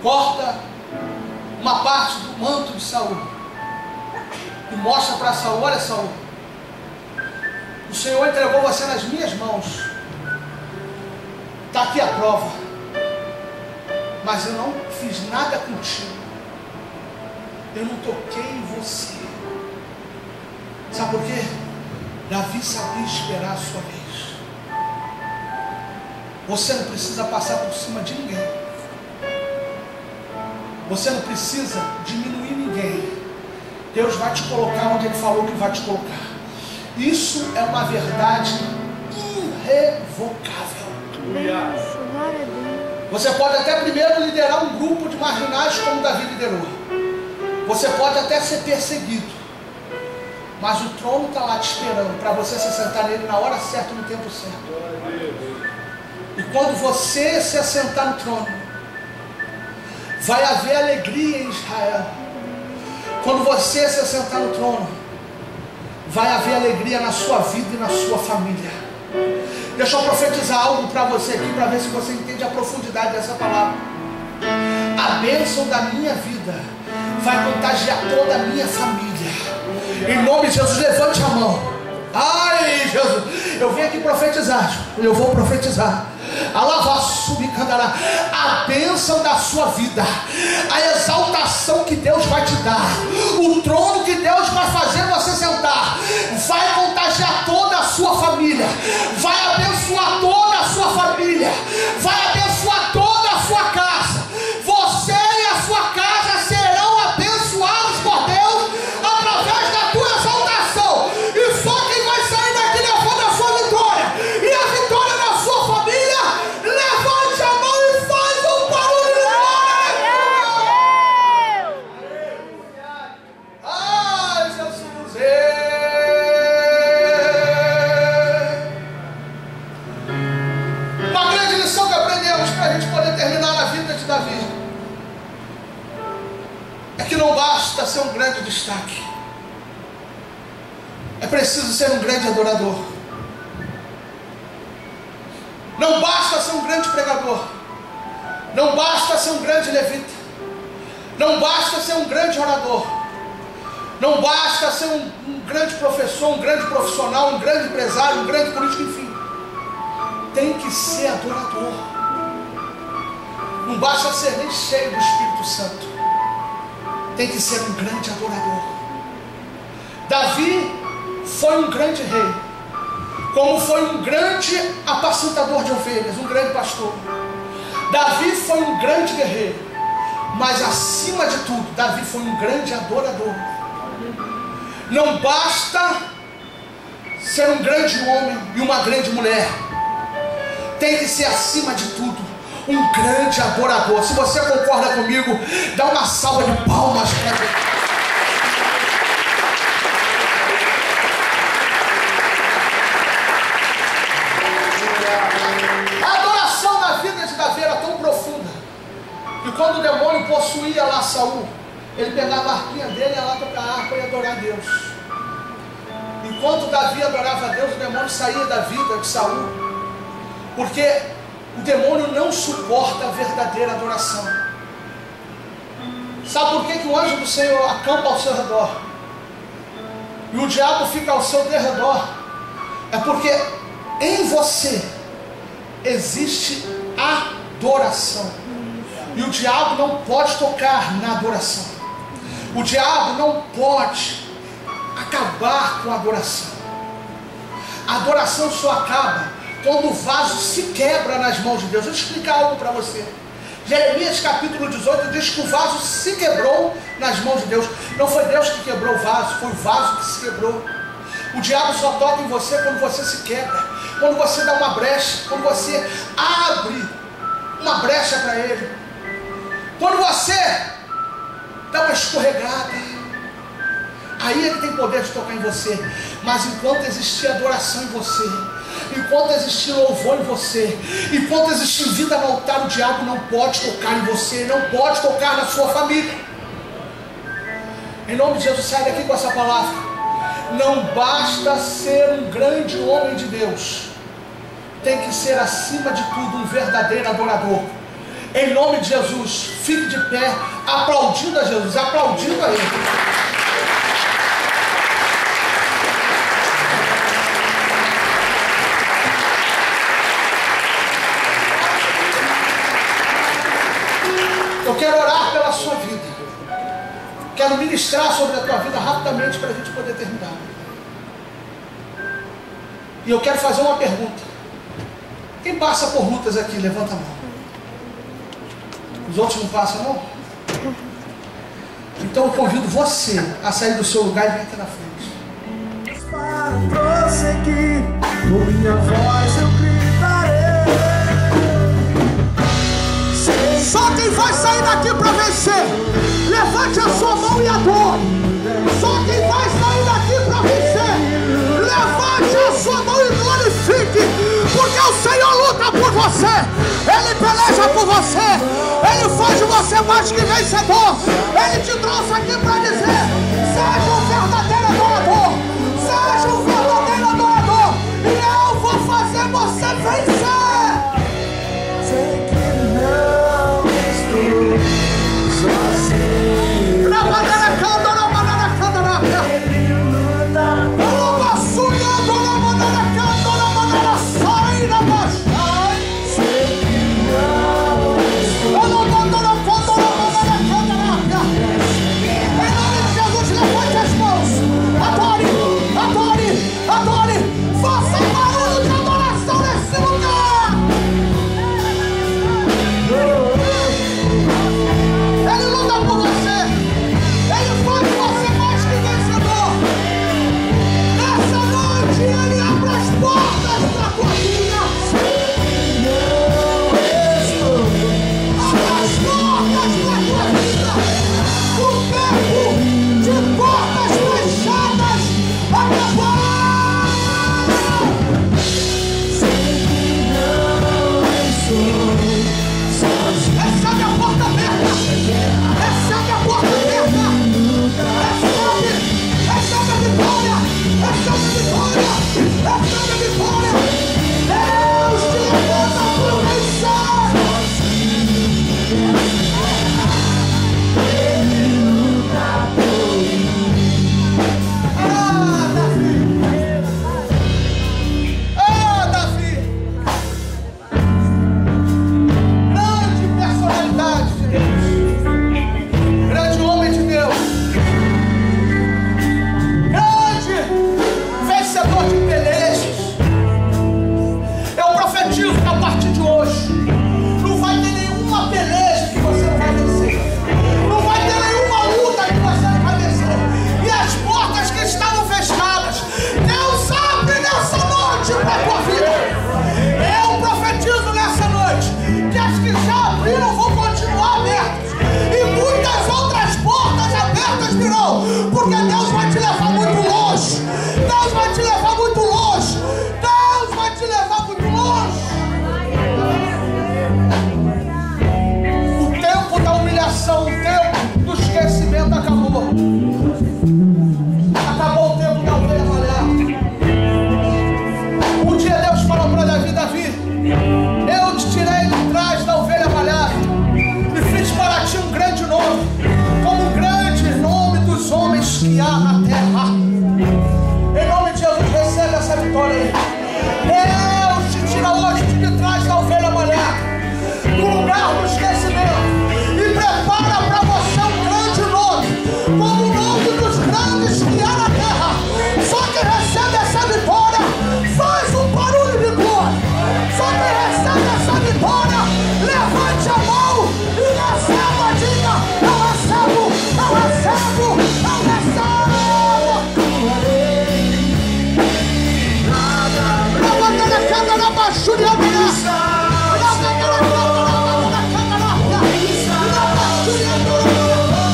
corta uma parte do manto de Saul e mostra para Saul: olha, Saul, o Senhor entregou você nas minhas mãos, está aqui a prova, mas eu não fiz nada contigo, eu não toquei em você. Sabe por quê? Davi sabia esperar a sua vez. Você não precisa passar por cima de ninguém, você não precisa diminuir ninguém. Deus vai te colocar onde Ele falou que vai te colocar. Isso é uma verdade irrevocável. Você pode até primeiro liderar um grupo de marginais como Davi liderou. Você pode até ser perseguido. Mas o trono está lá te esperando para você se assentar nele na hora certa, no tempo certo. E quando você se assentar no trono, vai haver alegria em Israel. Quando você se assentar no trono, vai haver alegria na sua vida e na sua família. Deixa eu profetizar algo para você aqui, para ver se você entende a profundidade dessa palavra. A bênção da minha vida vai contagiar toda a minha família. Em nome de Jesus, levante a mão. Ai, Jesus, eu vim aqui profetizar. Eu vou profetizar. A bênção da sua vida, a exaltação que Deus vai te dar, o trono que Deus vai fazer você sentar, vai contagiar toda a sua família, vai abençoar toda a sua família, vai abençoar toda a sua casa. Você e a sua casa serão abençoados por Deus através da tua exaltação. E só quem vai sair daqui levando a sua vitória e a vitória da sua família, levante a mão e faz um barulho de glória. Ai, Jesus. Uma grande lição que aprendemos para a gente poder terminar a vida de Davi é que não basta ser um grande destaque, é preciso ser um grande adorador. Não basta ser um grande pregador, não basta ser um grande levita, não basta ser um grande orador, não basta ser um grande professor, um grande profissional, um grande empresário, um grande político, enfim. Tem que ser adorador. Não basta ser nem cheio do Espírito Santo, tem que ser um grande adorador. Davi foi um grande rei, como foi um grande apacentador de ovelhas, um grande pastor. Davi foi um grande guerreiro, mas acima de tudo, Davi foi um grande adorador. Não basta ser um grande homem e uma grande mulher, tem que ser acima de tudo um grande adorador. Se você concorda comigo, dá uma salva de palmas para Deus. A adoração na vida de Davi era tão profunda que quando o demônio possuía lá Saul, ele pegava a arquinha dele e ia lá tocar a harpa e adorar a Deus. Enquanto Davi adorava a Deus, o demônio saía da vida de Saul, porque o demônio não suporta a verdadeira adoração. Sabe por que o anjo do Senhor acampa ao seu redor e o diabo fica ao seu derredor? É porque em você existe adoração, e o diabo não pode tocar na adoração. O diabo não pode acabar com a adoração. A adoração só acaba quando o vaso se quebra nas mãos de Deus. Deixa eu explicar algo para você. Jeremias capítulo 18 diz que o vaso se quebrou nas mãos de Deus. Não foi Deus que quebrou o vaso, foi o vaso que se quebrou. O diabo só toca em você quando você se quebra, quando você dá uma brecha, quando você abre uma brecha para ele, quando você dá uma escorregada. Aí ele tem poder de tocar em você. Mas enquanto existir adoração em você, enquanto existir louvor em você, enquanto existir vida no altar, o diabo não pode tocar em você, não pode tocar na sua família. Em nome de Jesus, sai daqui com essa palavra. Não basta ser um grande homem de Deus, tem que ser acima de tudo um verdadeiro adorador. Em nome de Jesus, fique de pé, aplaudindo a Jesus, aplaudindo a Ele. Eu quero orar pela sua vida. Quero ministrar sobre a tua vida rapidamente para a gente poder terminar. E eu quero fazer uma pergunta. Quem passa por lutas aqui, levanta a mão. Os outros não passam, não? Então eu convido você a sair do seu lugar e vir aqui na frente. prosseguir, com minha voz eu gritarei. Só quem vai sair daqui para vencer, levante a sua mão e adore. Só quem vai sair daqui para vencer, levante a sua mão e glorifique, porque o Senhor luta por você, Ele peleja por você, Ele faz de você mais que vencedor. Ele te trouxe aqui para dizer: seja um verdadeiro adorador, seja um verdadeiro adorador, e eu vou fazer você vencer. Sei que não estou sozinho. Na bandeira canta, na bandeira canta, na bandeira. Ele luta Uma sonhando na bandeira canta, na bandeira sai na baixa. sei que não estou. Eu não mando na conta, na bandeira canta, na bandeira. Em nome de Jesus, levante as mãos. Adore, adore, adore. Faça barulho de adoração nesse lugar. Ele luta por você. Ele faz de você mais que vencedor. Nessa noite Ele abre as portas da tua vida. Abre as portas da tua vida. O tempo de portas fechadas acabou. Recebe a porta aberta. Recebe a porta aberta. Recebe a vitória. Recebe a vitória. Recebe a vitória. Deus te levanta para vencer. Ah, Davi. Ah, Davi. Grande personalidade de Deus, grande homem de Deus, grande vencedor de pelejas. Eu profetizo que a partir de hoje não vai ter nenhuma peleja que você não vai vencer, não vai ter nenhuma luta que você não vai vencer, e as portas que estavam fechadas, Deus abre nessa noite para a tua vida. Eu profetizo nessa noite que as que já abriram vão continuar abertas, e muitas outras portas abertas virão, porque Deus vai te levar muito longe. Deus vai te levar muito longe. Deus vai te levar muito longe. O tempo da humilhação, o tempo do esquecimento acabou. Acabou o tempo da ovelha malhada. Um dia Deus falou para Davi: Davi, eu te tirei de trás da ovelha malhada e fiz para ti um grande nome, como o grande nome dos homens que há na terra. Em nome de Jesus, recebe essa vitória aí. Deus te tira hoje de trás da ovelha malhada, do lugar do esquecimento, e prepara para você um grande nome, como o nome dos grandes que há na terra. Só quem recebe essa vitória faz um barulho de glória. Só quem recebe essa vitória, levante a mão e receba, diga: eu recebo, eu recebo, eu recebo. Na bandeira canta, na baixúria, na bandeira canta, na baixúria,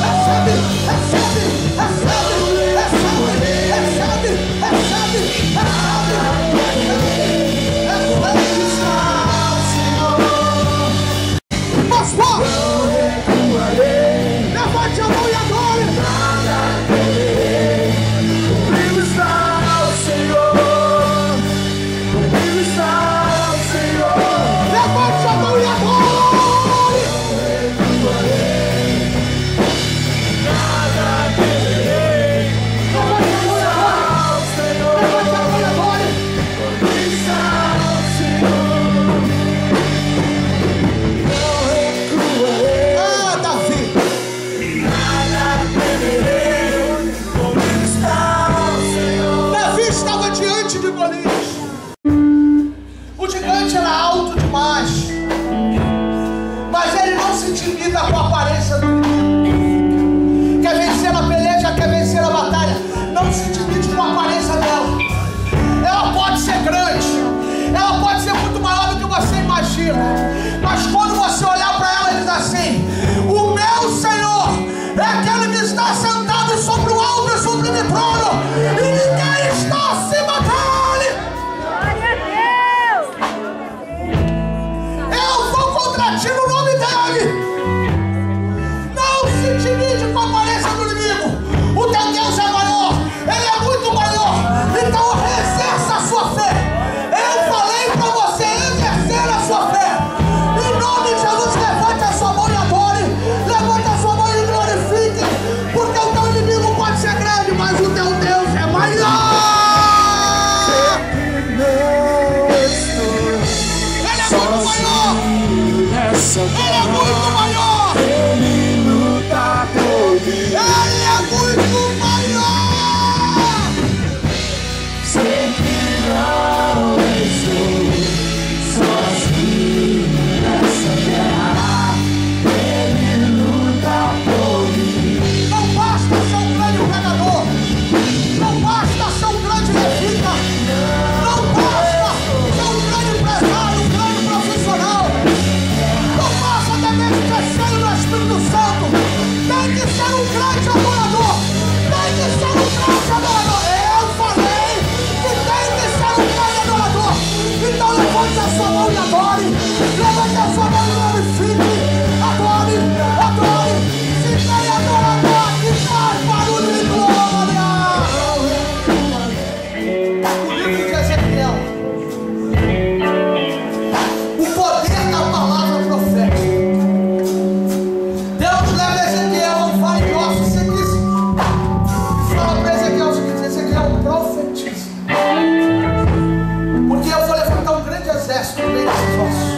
recebe, recebe, recebe, recebe, recebe, recebe. Mas forte! Levante a mão e adore! Comigo está o Senhor. Comigo está o Senhor. Levante a mão e adore! Nada temerei. Levante a mão e adore! Senhor. Levante a mão e adore! Comigo está o Senhor. Não recuarei. Ah, Davi! Nada temerei. Comigo está o Senhor. Davi estava diante de Golias. O gigante era alto demais, mas ele não se intimida com a aparência do inimigo. Quer vencer a peleja, quer vencer a batalha, não se intimide com a aparência dela. inimigo. Mas quando você olhar para ela e diz assim: o meu Senhor é aquele que está sentado sobre o alto e sublime trono, e ninguém está acima dele. Glória a Deus. Eu vou contra ti no nome dele. Não se intimide com a aparência do inimigo. O teu Deus é maior, ele é muito maior. Então exerça a sua fé. Eu falei para você exercer a sua fé. Em nome de Jesus, levante a sua mão e adore. Levante a sua mão e glorifique. Porque o teu inimigo pode ser grande, mas o teu Deus é maior. Ele é muito maior. Ele é muito maior. Ele luta por mim. Ele é muito maior. Sei que não estou sozinho nessa guerra. Ele luta por mim. Não basta ser um grande pregador. Não basta ser um grande levita. Não basta ser um grande empresário, um grande profissional. Não basta também ser cheio do Espírito Santo. Tem que ser um grande adorador. Tem que ser um grande adorador. Eu falei que tem que ser um grande adorador. Então levante a sua mão e adore. Levante a sua mão e glorifique. Adore, adore. Se tem adorador aqui, faz barulho de glória. O livro de Ezequiel. O poder da palavra profética. Deus leva Ezequiel ao vale de ossos sequíssimos. Fala para Ezequiel o seguinte: Ezequiel, profetiza. Porque eu vou levantar um grande exército no meio desses ossos.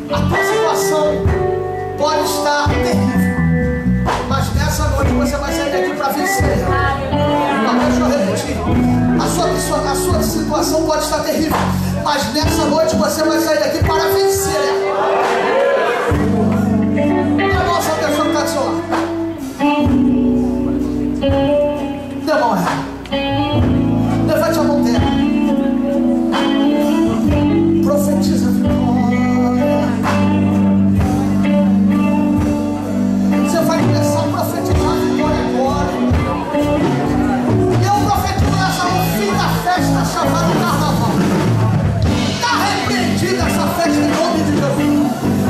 A tua situação pode estar terrível, mas nessa noite você vai sair daqui para vencer. Mas deixa eu repetir: a sua situação pode estar terrível, mas nessa noite você vai sair daqui para vencer. Dê a mão a essa pessoa que está do seu lado. Dê a mão a ela. Levante a mão dela. Profetiza vitória. Você vai começar a profetizar vitória agora. E eu profetizo nessa no fim da festa chamada Carnaval. Está repreendida essa festa em nome de Jesus.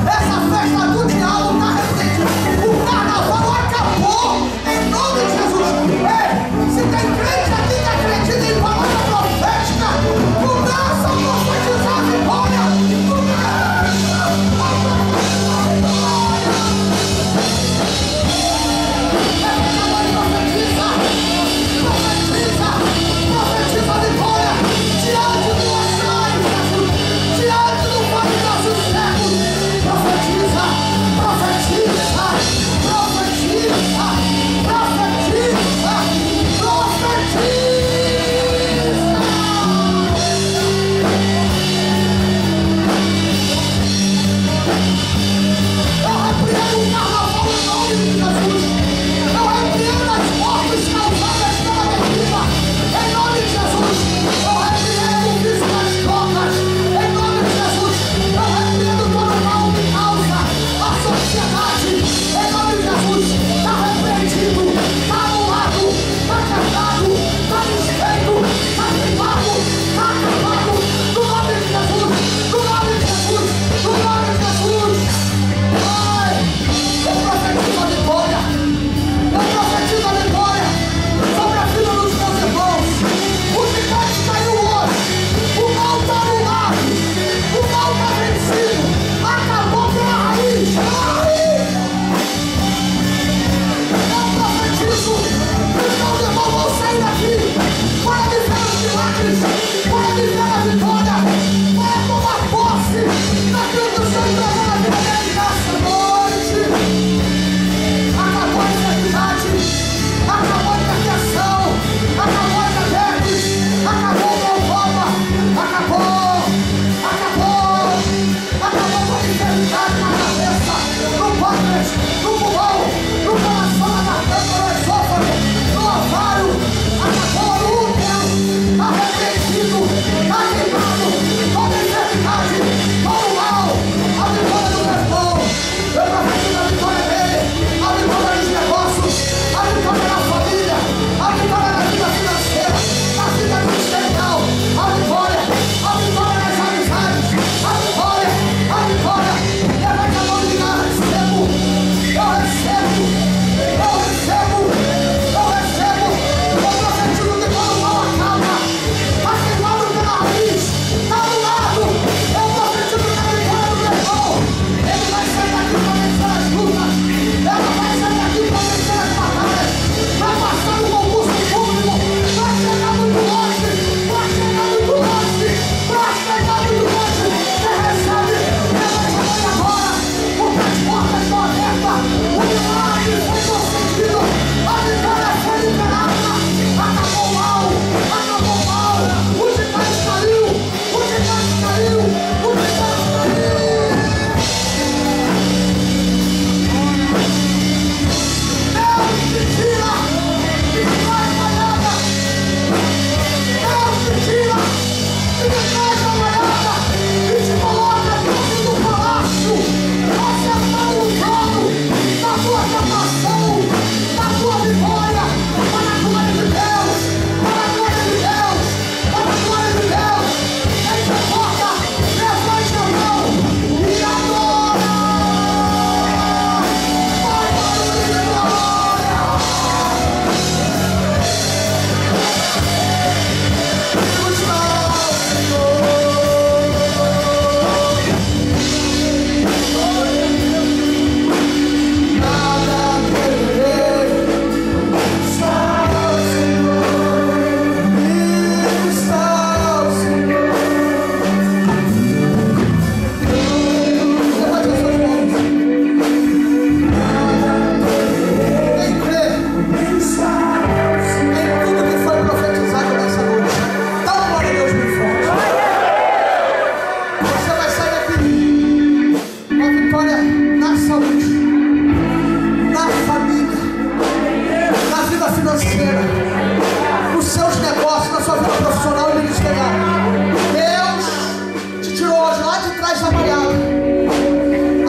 lá de trás da malhada,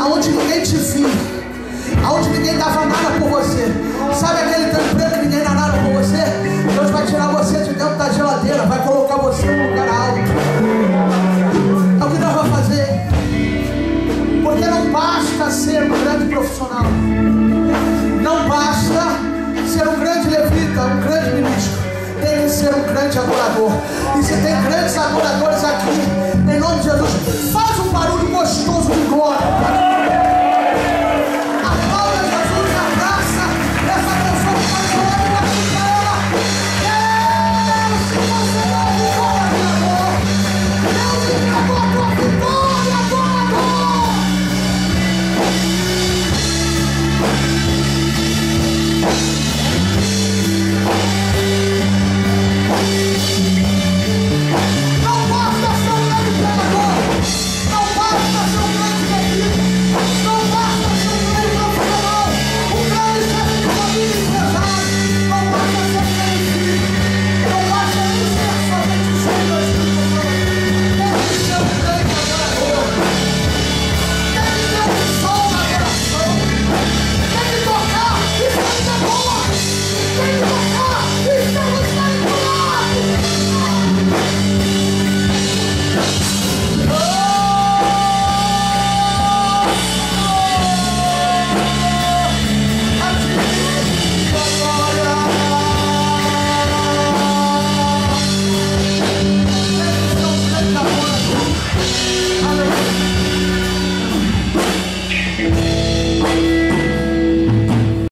aonde ninguém te viu, aonde ninguém dava nada por você. Sabe aquele